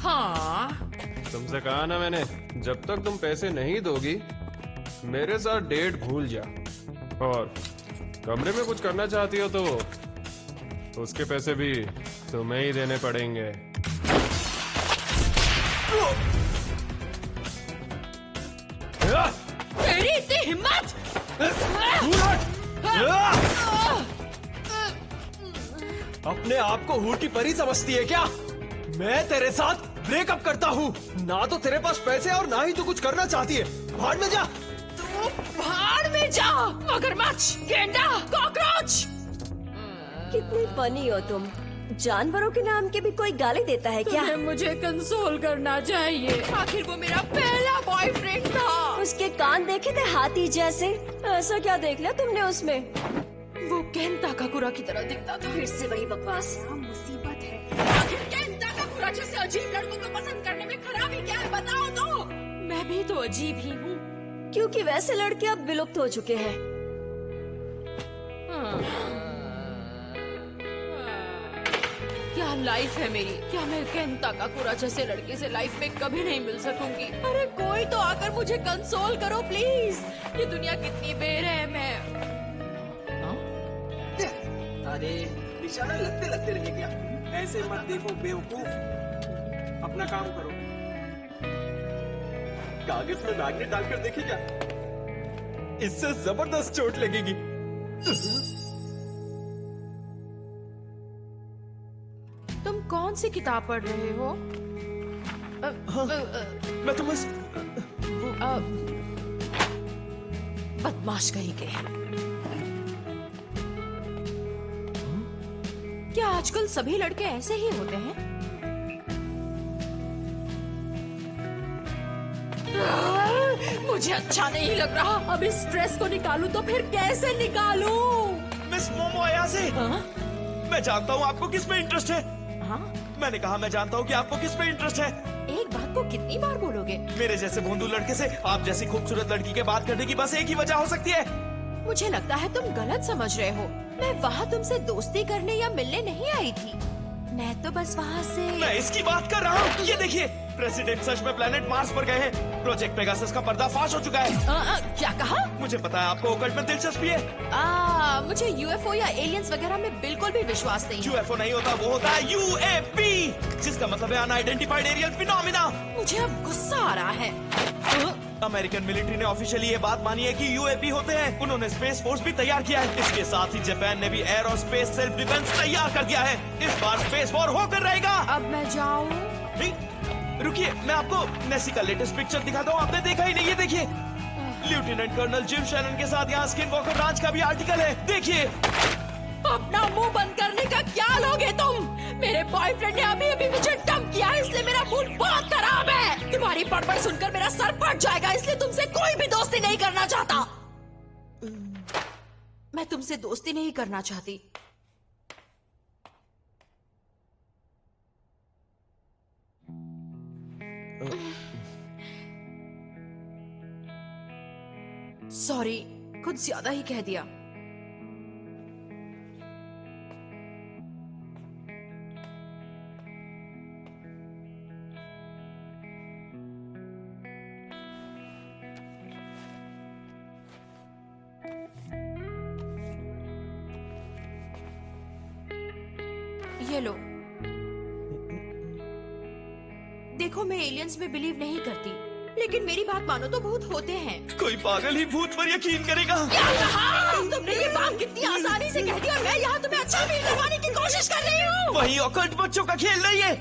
हाँ, तुमसे कहा ना मैंने, जब तक तुम पैसे नहीं दोगी मेरे साथ डेट भूल जा। और कमरे में कुछ करना चाहती हो तो उसके पैसे भी तुम्हें ही देने पड़ेंगे। तेरी इतनी हिम्मत! अपने आप को हूटी परी समझती है क्या? मैं तेरे साथ ब्रेकअप करता हूँ। ना तो तेरे पास पैसे और ना ही तू कुछ करना चाहती है। भाड़ में जा। तू भाड़ में जा, मगरमच्छ, गेंडा, कॉकरोच। कितनी फनी हो तुम। जानवरों के नाम के भी कोई गाली देता है क्या? तुम्हें मुझे कंसोल करना चाहिए। आखिर वो मेरा पहला बॉयफ्रेंड था। उसके कान देखे थे हाथी जैसे। ऐसा क्या देख लिया तुमने उसमें? वो केंटा काकुरा की तरह दिखता था। फिर से वही बकवास। मुसीबत है। आखिर केंटा काकुरा जैसे अजीब लड़कों को पसंद करने में खराबी क्या है, बताओ तो। मैं भी तो अजीब ही हूँ। क्योंकि वैसे लड़के अब विलुप्त हो चुके हैं। क्या लाइफ है मेरी। क्या मैं केंटा काकुरा जैसे लड़के से लाइफ में कभी नहीं मिल सकूंगी। अरे कोई तो आकर मुझे कंसोल करो प्लीज। ये दुनिया कितनी बेरहम है। अरे निशाना लगते लगते रह गया। ऐसे मत देखो बेवकूफ, अपना काम करो। कागज में मैग्नेट डालकर देखी क्या? इससे जबरदस्त चोट लगेगी। तुम कौन सी किताब पढ़ रहे हो? मैं तो बस बदमाश कहीं के। क्या आजकल सभी लड़के ऐसे ही होते हैं? मुझे अच्छा नहीं लग रहा। अब इस स्ट्रेस को निकालूं तो फिर कैसे निकालूं? मिस मोमो अयासे, हाँ? मैं जानता हूँ आपको किस में इंटरेस्ट है। हाँ? मैंने कहा मैं जानता हूँ कि आपको किस में इंटरेस्ट है। एक बात को कितनी बार बोलोगे? मेरे जैसे भोंदू लड़के से आप जैसी खूबसूरत लड़की के बात करने की बस एक ही वजह हो सकती है। मुझे लगता है तुम गलत समझ रहे हो। मैं वहाँ तुमसे दोस्ती करने या मिलने नहीं आई थी। मैं तो बस वहाँ से। मैं इसकी बात कर रहा हूँ। ये देखिए, प्रेसिडेंट सच में प्लेनेट मार्स पर गए हैं। प्रोजेक्ट पेगासस का पर्दाफाश हो चुका है। क्या कहा? मुझे पता है आपको ओकल्ट में दिलचस्पी है। मुझे यूएफओ या एलियंस वगैरह में बिल्कुल भी विश्वास नहीं है। यूएफओ नहीं होता, वो होता है यूएपी, जिसका मतलब है अनआइडेंटिफाइड एरियल फिनोमिना। मुझे अब गुस्सा आ रहा है। अमेरिकन मिलिट्री ने ऑफिशियली ये बात मानी है कि यूएपी होते हैं। उन्होंने स्पेस फोर्स भी तैयार किया है। इसके साथ ही जापान ने भी एयर और स्पेस सेल्फ डिफेंस तैयार कर दिया है। इस बार स्पेस वॉर होकर रहेगा। अब मैं जाऊँ? रुकिए, मैं आपको नेसी का लेटेस्ट पिक्चर दिखाता हूँ। आपने देखा ही नहीं? ये देखिए, लेफ्टिनेंट कर्नल जिम शैनन के साथ यहाँ स्किन वॉकर राज का भी आर्टिकल है। देखिए। अपना मुंह बंद करने का क्या लोगे तुम? मेरे बॉयफ्रेंड ने अभी अभी मुझे डंप किया है, इसलिए मेरा मूड बहुत खराब है। तुम्हारी बड़बड़ सुनकर मेरा सर फट जाएगा, इसलिए तुमसे कोई भी दोस्ती नहीं करना चाहता। मैं तुमसे दोस्ती नहीं करना चाहती। सॉरी, कुछ ज्यादा ही कह दिया। ये लो। देखो, मैं एलियंस में बिलीव नहीं करती, लेकिन मेरी बात मानो तो भूत होते हैं। कोई पागल ही भूत पर यकीन करेगा। क्या कहा? तुमने ये बात कितनी आसानी से कह दी और मैं यहाँ तुम्हें अच्छा फील करवाने की कोशिश कर रही हूँ। वही ऑकल्ट बच्चों का खेल नहीं है।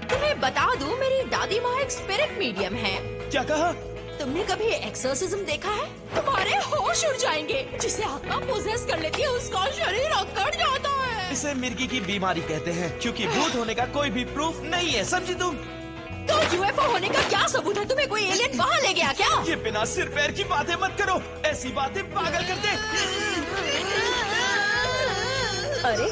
तुम्हें बता दूं, मेरी दादी माँ एक स्पिरिट मीडियम है। क्या कहा? तुमने कभी एक्सोर्सिज्म देखा है? तुम्हारे होश उड़ जाएंगे। जिसे आत्मा पोजेस कर लेती है उसका शरीर अकड़ जाता है। इसे मिर्गी की बीमारी कहते हैं, क्योंकि भूत होने का कोई भी प्रूफ नहीं है, समझी तुम? तो यूएफओ होने का क्या सबूत है? तुम्हें कोई एलियन वहाँ ले गया क्या? ये बिना सिर पैर की बातें मत करो। ऐसी बातें पागल करते। अरे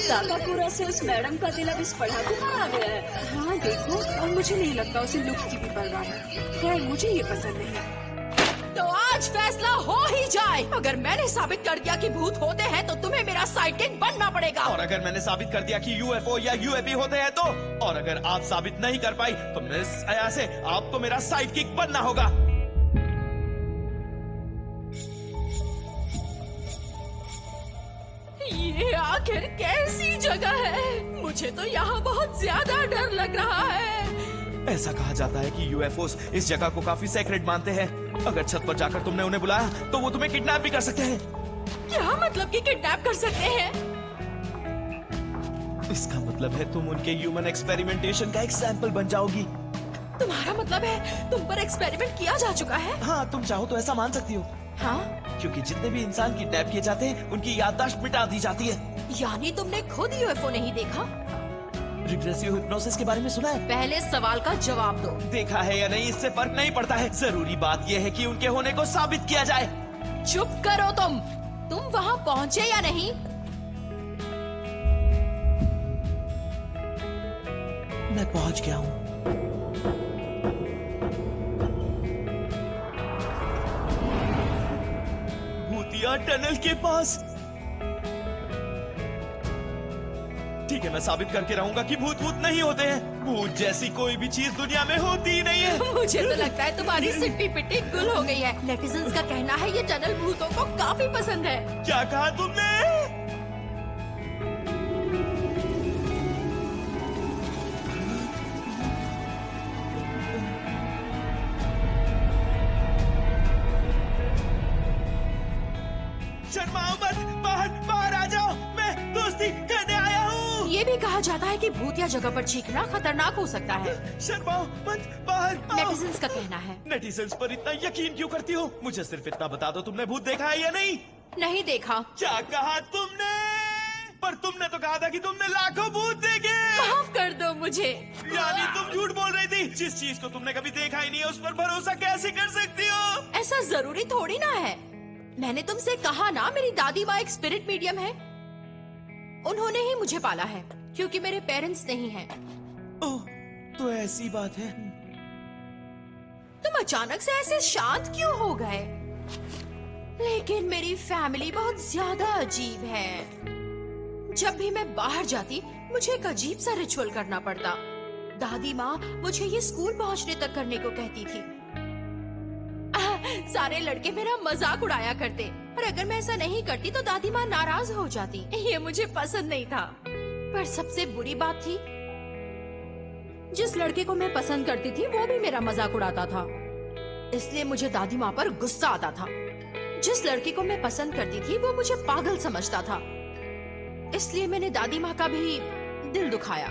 काकापुरा से उस मैडम का दिल अब इस पढ़ाकू पर आ गया है। हाँ देखो, और मुझे नहीं लगता उसे लुक्स की भी परवाह है। खैर, मुझे ये पसंद नहीं। तो आ आज फैसला हो ही जाए। अगर मैंने साबित कर दिया कि भूत होते हैं तो तुम्हें मेरा साइडकिक बनना पड़ेगा। और अगर मैंने साबित कर दिया कि यूएफओ या यूएपी होते हैं तो, और अगर आप साबित नहीं कर पाई तो मिस अयासे आपको मेरा साइड किक बनना होगा। ये आखिर कैसी जगह है? मुझे तो यहाँ बहुत ज्यादा डर लग रहा है। ऐसा कहा जाता है कि यूएफओस इस जगह को काफी सेक्रेट मानते हैं। अगर छत पर जाकर तुमने उन्हें बुलाया तो वो तुम्हें किडनैप भी कर सकते हैं। क्या मतलब कि किडनैप कर सकते हैं? इसका मतलब है तुम उनके ह्यूमन एक्सपेरिमेंटेशन का एक सैंपल बन जाओगी। तुम्हारा मतलब है तुम पर एक्सपेरिमेंट किया जा चुका है? हाँ, तुम चाहो तो ऐसा मान सकती हो। हाँ? क्योंकि जितने भी इंसान किडनैप किए जाते हैं उनकी याददाश्त मिटा दी जाती है। यानी तुमने खुद यूएफओ नहीं देखा? रिग्रेसिव हिप्नोसिस के बारे में सुना है? पहले सवाल का जवाब दो। देखा है या नहीं इससे फर्क नहीं पड़ता है। जरूरी बात यह है कि उनके होने को साबित किया जाए। चुप करो तुम वहाँ पहुँचे या नहीं? मैं पहुंच गया हूँ। भूतिया टनल के पास। ठीक है, मैं साबित करके रहूंगा कि भूत नहीं होते हैं। भूत जैसी कोई भी चीज दुनिया में होती ही नहीं है। मुझे तो लगता है तुम्हारी सिट्टी पिट्टी गुल हो गई है। नेटिजन्स का कहना है ये टनल भूतों को काफी पसंद है। क्या कहा तुमने? शर्माओ मत, बाहर आ जाओ। मैं दोस्ती करने आया हूँ। ये भी कहा जाता है कि भूतिया जगह पर चीखना खतरनाक हो सकता है। शर्माओ मत, बाहर आओ। नेटिजन्स का कहना है। नेटिजन्स पर इतना यकीन क्यों करती हो? मुझे सिर्फ इतना बता दो, तुमने भूत देखा है या नहीं? नहीं देखा। क्या कहा तुमने? पर तुमने तो कहा था कि तुमने लाखों भूत देखे। माफ कर दो मुझे। यानी तुम झूठ बोल रही थी। जिस चीज को तुमने कभी देखा ही नहीं है उस पर भरोसा कैसे कर सकती हो? ऐसा जरूरी थोड़ी ना है। मैंने तुमसे कहा ना मेरी दादी माँ एक स्पिरिट मीडियम है। उन्होंने ही मुझे पाला है क्योंकि मेरे पेरेंट्स नहीं हैं। ओह, तो ऐसी बात है। तुम अचानक से ऐसे शांत क्यों हो गए? लेकिन मेरी फैमिली बहुत ज्यादा अजीब है। जब भी मैं बाहर जाती मुझे एक अजीब सा रिचुअल करना पड़ता। दादी माँ मुझे ये स्कूल पहुँचने तक करने को कहती थी। सारे लड़के मेरा मजाक उड़ाया करते, और अगर मैं ऐसा नहीं करती तो दादी माँ नाराज हो जाती। ये मुझे पसंद नहीं था। पर सबसे बुरी बात थी, जिस लड़के को मैं पसंद करती थी वो भी मेरा मजाक उड़ाता था। इसलिए मुझे दादी माँ पर गुस्सा आता था। जिस लड़के को मैं पसंद करती थी वो मुझे पागल समझता था। इसलिए मैंने दादी माँ का भी दिल दुखाया।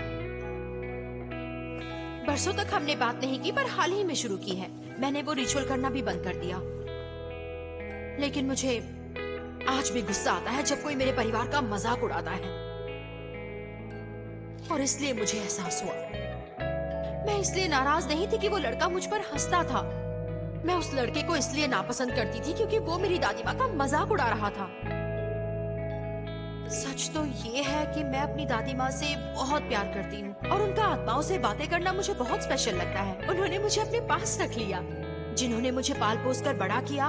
बरसों तक हमने बात नहीं की, पर हाल ही में शुरू की है। मैंने वो रिचुअल करना भी बंद कर दिया। लेकिन मुझे आज भी गुस्सा आता है जब कोई मेरे परिवार का मजाक उड़ाता है, और इसलिए मुझे एहसास हुआ। मैं इसलिए नाराज नहीं थी कि वो लड़का मुझ पर हंसता था। मैं उस लड़के को इसलिए नापसंद करती थी क्योंकि वो मेरी दादी माँ का मजाक उड़ा रहा था। सच तो ये है कि मैं अपनी दादी माँ से बहुत प्यार करती हूँ, और उनका आत्माओं से बातें करना मुझे बहुत स्पेशल लगता है। उन्होंने मुझे अपने पास रख लिया। जिन्होंने मुझे पाल पोस कर बड़ा किया,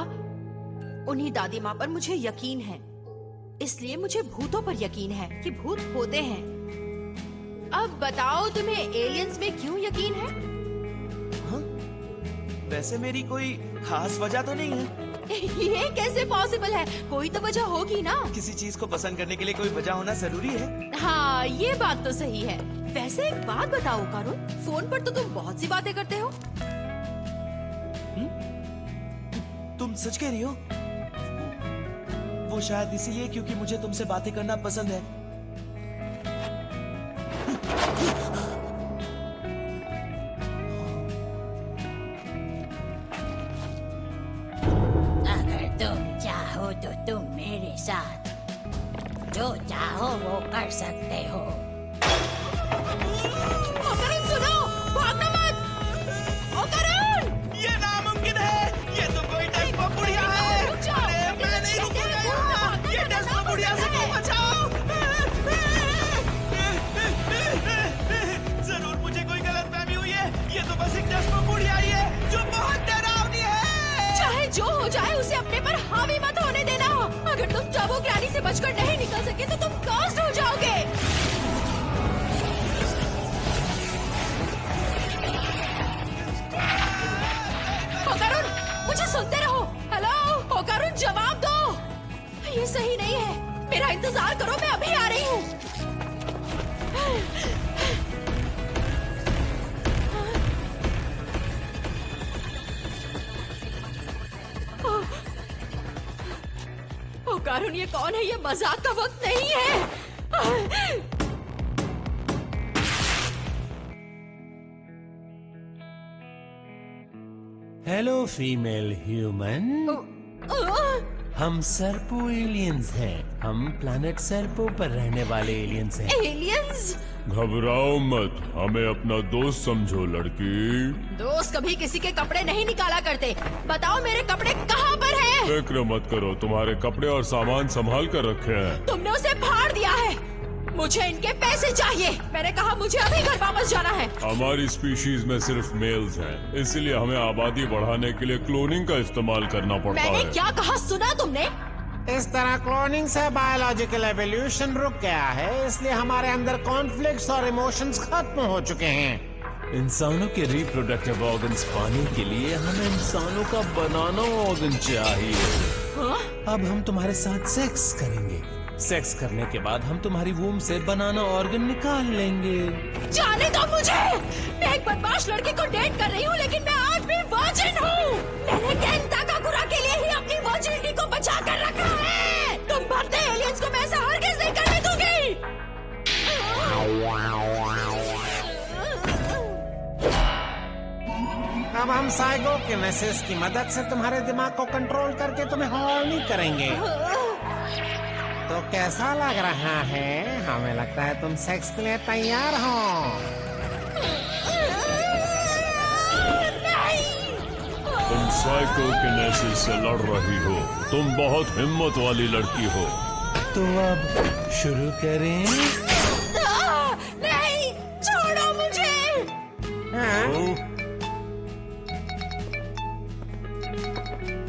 उन्हीं दादी माँ पर मुझे यकीन है। इसलिए मुझे भूतों पर यकीन है कि भूत होते हैं। अब बताओ तुम्हें एलियंस में क्यों यकीन है? हाँ? वैसे मेरी कोई खास वजह तो नहीं है। ये कैसे पॉसिबल है? कोई तो वजह होगी ना। किसी चीज को पसंद करने के लिए कोई वजह होना जरूरी है। हाँ, ये बात तो सही है। वैसे एक बात बताओ करुण, फोन पर तो तुम बहुत सी बातें करते हो। तुम सच कह रही हो? वो शायद इसीलिए क्योंकि मुझे तुमसे बातें करना पसंद है। अगर तुम चाहो तो तुम मेरे साथ जो चाहो वो कर सकते हो। ओ करुण सुनो, भागना मत। ओ करुण! ये नामुमकिन है। ये तो कोई डस्पो बुढ़िया है। अरे मैं नहीं रुकूंगा यहाँ। ये डस्पो बुढ़िया से क्यों बचाओ? जरूर मुझे कोई गलतफहमी हुई है। ये तो बस एक डस्पो बुढ़िया ही है जो बहुत डरावनी है। चाहे जो हो जाए उसे से बचकर नहीं निकल सके तो तुम कास्ट हो जाओगे। होकारुन, मुझे सुनते रहो। हेलो होकारुन, जवाब दो। ये सही नहीं है, मेरा इंतजार करो, मैं अभी आ रही हूँ। होकारुन, ये कौन है? ये मजाक का वक्त नहीं है। हेलो फीमेल ह्यूमन, हम सर्पो एलियंस हैं। हम प्लैनेट सर्पो पर रहने वाले एलियंस हैं। एलियंस? घबराओ मत, हमें अपना दोस्त समझो लड़की। दोस्त कभी किसी के कपड़े नहीं निकाला करते। बताओ मेरे कपड़े कहाँ पर हैं? फिक्र मत करो, तुम्हारे कपड़े और सामान संभाल कर रखे हैं। तुमने उसे फाड़ दिया है। मुझे इनके पैसे चाहिए। मैंने कहा मुझे अभी घर वापस जाना है। हमारी स्पीशीज में सिर्फ मेल्स हैं, इसलिए हमें आबादी बढ़ाने के लिए क्लोनिंग का इस्तेमाल करना पड़ता मैंने है। क्या कहा, सुना तुमने? इस तरह क्लोनिंग से बायोलॉजिकल एवोल्यूशन रुक गया है, इसलिए हमारे अंदर कॉन्फ्लिक्ट्स और इमोशंस खत्म हो चुके हैं। इंसानों के रिप्रोडक्टिव ऑर्गन्स पाने के लिए हमें इंसानों का बनाना ऑर्गन चाहिए। अब हम तुम्हारे साथ सेक्स करेंगे। सेक्स करने के बाद हम तुम्हारी वूम से बनाना ऑर्गन निकाल लेंगे। जाने दो मुझे। मैं एक बदमाश लड़के को डेट कर रही हूँ, लेकिन मैं आज भी वर्जिन हूँ। मैंने केन ताकाकुरा के लिए ही अपनी वर्जिनिटी को बचा कर रखा है। तुम भरते एलियंस को मैं ऐसा हरगिज़ नहीं करने दूंगी। अब हम साइकोकिनेसिस की मदद से तुम्हारे दिमाग को कंट्रोल करके तुम्हें हॉर्नी करेंगे। तो कैसा लग रहा है? हमें लगता है तुम सेक्स के लिए तैयार हो। तुम साइकोकिनेसिस से लड़ रही हो, तुम बहुत हिम्मत वाली लड़की हो। तो अब शुरू करें? नहीं, छोड़ो मुझे।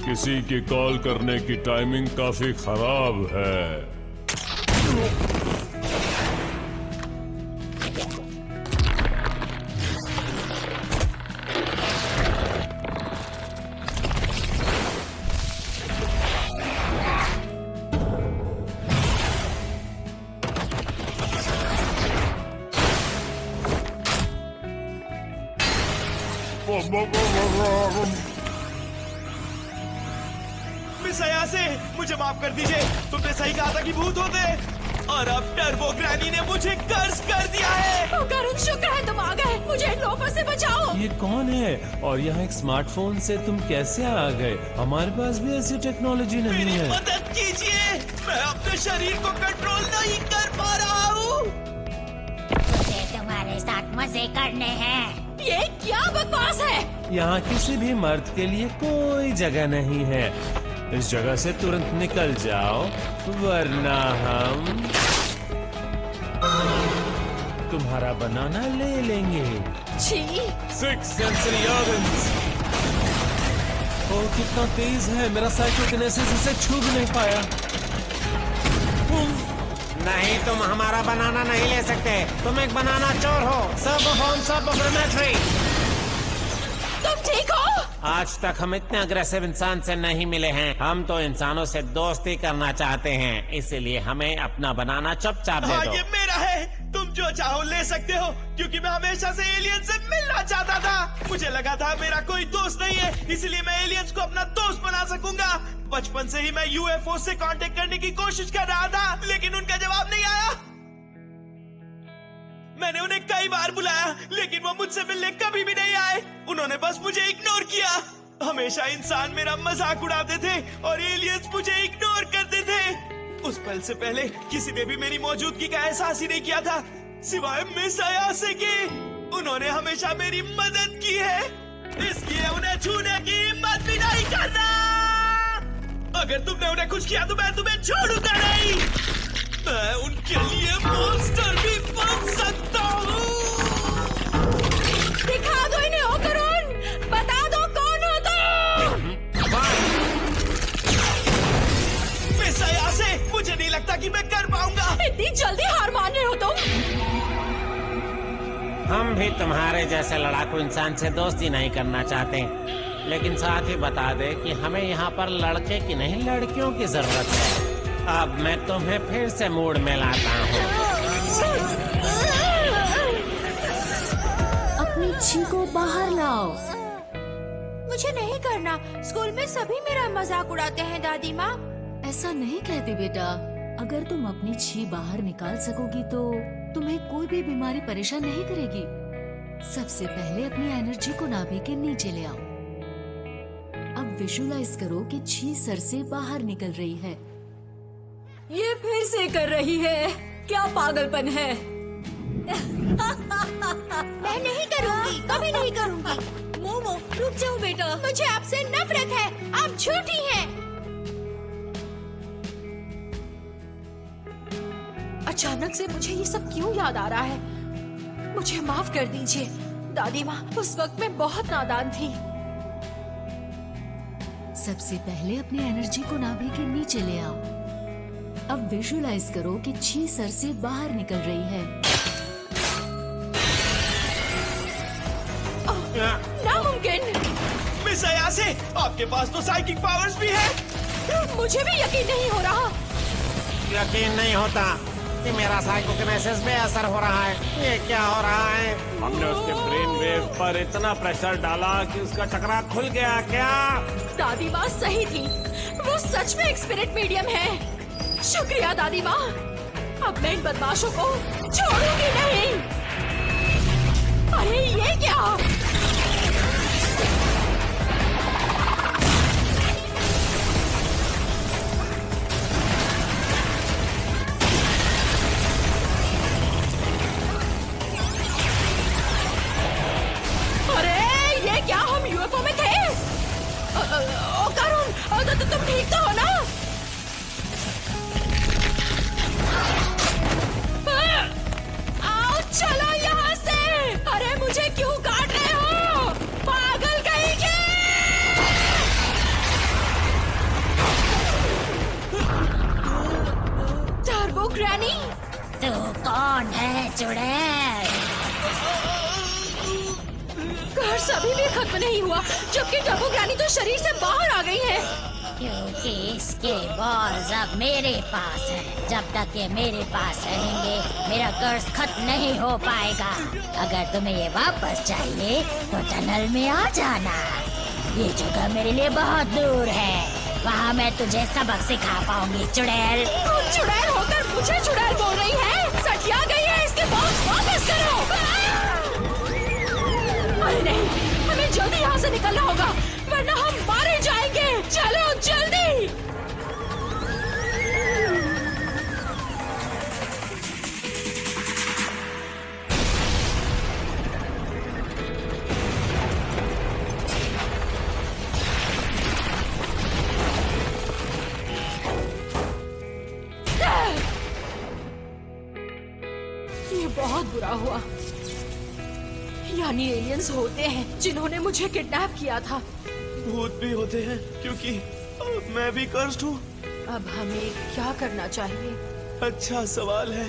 किसी की कॉल करने की टाइमिंग काफी खराब है। मिस अयासे, मुझे माफ कर दीजिए। तुमने सही कहा था कि भूत होते हैं, और अब टर्बो ग्रैनी ने मुझे कर्ज कर दिया है। होकारुन, शुक्र है तुम आ गए। मुझे इन लोगों से बचाओ। ये कौन है और यहाँ एक स्मार्टफोन से तुम कैसे आ गए? हमारे पास भी ऐसी टेक्नोलॉजी नहीं मेरी है। मदद कीजिए, मैं अपने शरीर को कंट्रोल नहीं कर पा रहा हूँ। मुझे तुम्हारे साथ मजे करने हैं। ये क्या बकवास है? यहाँ किसी भी मर्द के लिए कोई जगह नहीं है। इस जगह से तुरंत निकल जाओ, वरना हम तुम्हारा बनाना ले लेंगे। छी। 6 सेंसरी ऑर्गन्स। ओ कितना तेज है, मेरा साइकोकिनेसिस इसे छू भी नहीं पाया। नहीं, तुम हमारा बनाना नहीं ले सकते। तुम एक बनाना चोर हो। सब तुम ठीक हो? आज तक हम इतने अग्रेसिव इंसान से नहीं मिले हैं। हम तो इंसानों से दोस्ती करना चाहते हैं, इसीलिए हमें अपना बनाना चुपचाप दे हाँ, दो। ये मेरा है। तुम जो चाहो ले सकते हो, क्योंकि मैं हमेशा से एलियन से मिलना चाहता था। मुझे लगा था मेरा कोई दोस्त नहीं है, इसलिए मैं एलियंस को अपना दोस्त बना सकूंगा। बचपन से ही मैं यूएफओ से कांटेक्ट करने की कोशिश कर रहा था, लेकिन उनका जवाब नहीं आया। मैंने उन्हें कई बार बुलाया, लेकिन वो मुझसे मिलने कभी भी नहीं आए। उन्होंने बस मुझे इग्नोर किया। हमेशा इंसान मेरा मजाक उड़ाते थे और एलियंस मुझे इग्नोर करते थे। उस पल से पहले किसी ने भी मेरी मौजूदगी का एहसास ही नहीं किया था, सिवाय मिस अयासे के। उन्होंने हमेशा मेरी मदद की है, इसलिए उन्हें छूने की हिम्मत भी नहीं करना। अगर तुमने उन्हें कुछ किया तो मैं तुम्हें छोड़ूंगा नहीं। मैं उनके लिए मॉन्स्टर भी बन सकता हूँ। दिखा दो इन्हें होकारुन, बता दो कौन हो तुम। मिस अयासे, मुझे नहीं लगता हम भी तुम्हारे जैसे लड़ाकू इंसान से दोस्ती नहीं करना चाहते, लेकिन साथ ही बता दे कि हमें यहाँ पर लड़के की नहीं लड़कियों की जरूरत है। अब मैं तुम्हें फिर से मूड में लाता हूँ। अपनी छी को बाहर लाओ। मुझे नहीं करना। स्कूल में सभी मेरा मजाक उड़ाते हैं दादी माँ। ऐसा नहीं कहते बेटा। अगर तुम अपनी छी बाहर निकाल सकोगी तो तुम्हें कोई भी बीमारी परेशान नहीं करेगी। सबसे पहले अपनी एनर्जी को नाभि के नीचे ले आओ। अब विजुलाइज करो कि छी सर से बाहर निकल रही है। ये फिर से कर रही है, क्या पागलपन है। मैं नहीं करूँगी, कभी नहीं करूँगी। मोमो रुक जाओ बेटा। मुझे आपसे नफरत है, आप झूठी हैं। अचानक से मुझे ये सब क्यों याद आ रहा है? मुझे माफ कर दीजिए दादी माँ, उस वक्त मैं बहुत नादान थी। सबसे पहले अपनी एनर्जी को नाभि के नीचे ले आओ। अब विजुलाइज करो कि छी सर से बाहर निकल रही है। नामुमकिन। मिस अयासे, आपके पास तो साइकिक पावर्स भी है। मुझे भी यकीन नहीं हो रहा। यकीन नहीं होता कि मेरा साइकोकिनेसिस बेअसर हो रहा है। ये क्या हो रहा है? हमने उसके ब्रेन वेव पर इतना प्रेशर डाला कि उसका चक्रा खुल गया क्या? दादी माँ सही थी, वो सच में एक स्पिरिट मीडियम है। शुक्रिया दादी माँ। अब मैं इन बदमाशों को छोड़ूंगी नहीं। अरे ये क्या? क्या हम यूएफओ में थे? ओ करुण, तुम ठीक तो हो ना? आओ चलो यहाँ से। अरे मुझे क्यों काट रहे हो? पागल कहीं के। टर्बो ग्रैनी, तू कौन है चुड़ैल? कर्स अभी भी खत्म नहीं हुआ, जबकि टर्बो ग्रैनी तो शरीर से बाहर आ गई है। क्योंकि इसके बॉल्स अब मेरे पास है। जब तक ये मेरे पास रहेंगे मेरा कर्ज खत्म नहीं हो पाएगा। अगर तुम्हें ये वापस चाहिए तो टनल में आ जाना। ये जगह मेरे लिए बहुत दूर है, वहाँ मैं तुझे सबक सिखा पाऊंगी चुड़ैल। तुम चुड़ैल होकर मुझे चुड़ैल बोल रही है? सटिया गई है, इसके बॉक्स वापस करो। अरे नहीं, हमें जल्दी यहाँ से निकलना होगा वरना हम मारे जाएंगे। चलो जल्दी। ये बहुत बुरा हुआ। यानी एलियंस होते हैं जिन्होंने मुझे किडनैप किया था। भूत भी होते हैं क्योंकि मैं भी कर्स्ड हूँ। अब हमें क्या करना चाहिए? अच्छा सवाल है।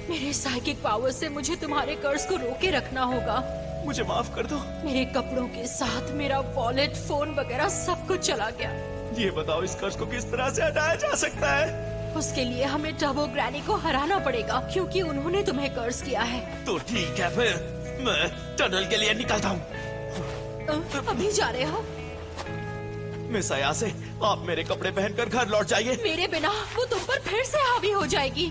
मेरे साइकिक पावर से मुझे तुम्हारे कर्ज को रोके रखना होगा। मुझे माफ कर दो। मेरे कपड़ों के साथ मेरा वॉलेट, फोन वगैरह सब कुछ चला गया। ये बताओ इस कर्ज को किस तरह से हटाया जा सकता है? उसके लिए हमें टर्बो ग्रैनी को हराना पड़ेगा क्योंकि उन्होंने तुम्हें कर्ज किया है। तो ठीक है फिर मैं टनल के लिए निकलता हूँ। अभी जा रहे हो? मिस अयासे, आप मेरे कपड़े पहनकर घर लौट जाइए। मेरे बिना वो तुम पर फिर से हावी हो जाएगी।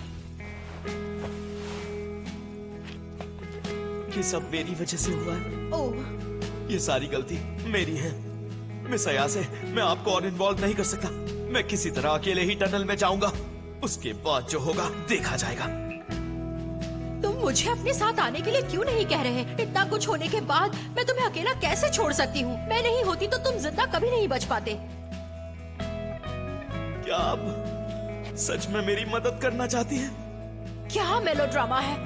ये सब मेरी वजह से हुआ है। ओह, ये सारी गलती मेरी है। मिस अयासे, मैं आपको और इन्वॉल्व नहीं कर सकता। मैं किसी तरह अकेले ही टनल में जाऊंगा। उसके बाद जो होगा देखा जाएगा। तुम मुझे अपने साथ आने के लिए क्यों नहीं कह रहे? इतना कुछ होने के बाद मैं तुम्हें अकेला कैसे छोड़ सकती हूँ? मैं नहीं होती तो तुम जिंदा कभी नहीं बच पाते। क्या आप सच में मेरी मदद करना चाहती हैं? क्या मेलोड्रामा है?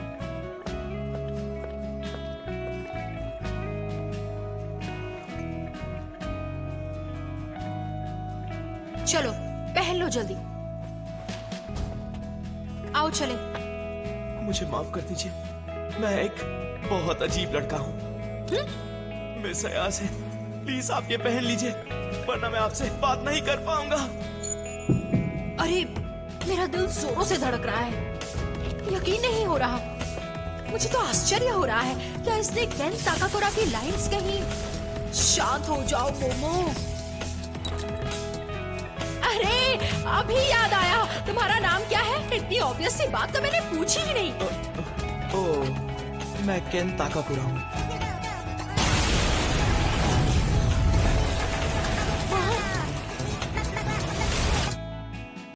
चलो पहन लो जल्दी। आओ चले। मुझे माफ कर दीजिए। मैं एक बहुत अजीब लड़का हूँ। मिस अयाज है, प्लीज आप ये पहन लीजिए, वरना मैं आपसे बात नहीं कर पाऊंगा। अरे मेरा दिल जोरों से धड़क रहा है, यकीन नहीं हो रहा। मुझे तो आश्चर्य हो रहा है, क्या इसने केन ताकाकोरा की लाइंस कहीं? शांत हो जाओ मोमो। अरे अभी याद आया, तुम्हारा नाम क्या है? इतनी ऑब्वियस सी बात तो मैंने पूछी ही नहीं। ओह, मैं केन ताकाकुरा हूँ।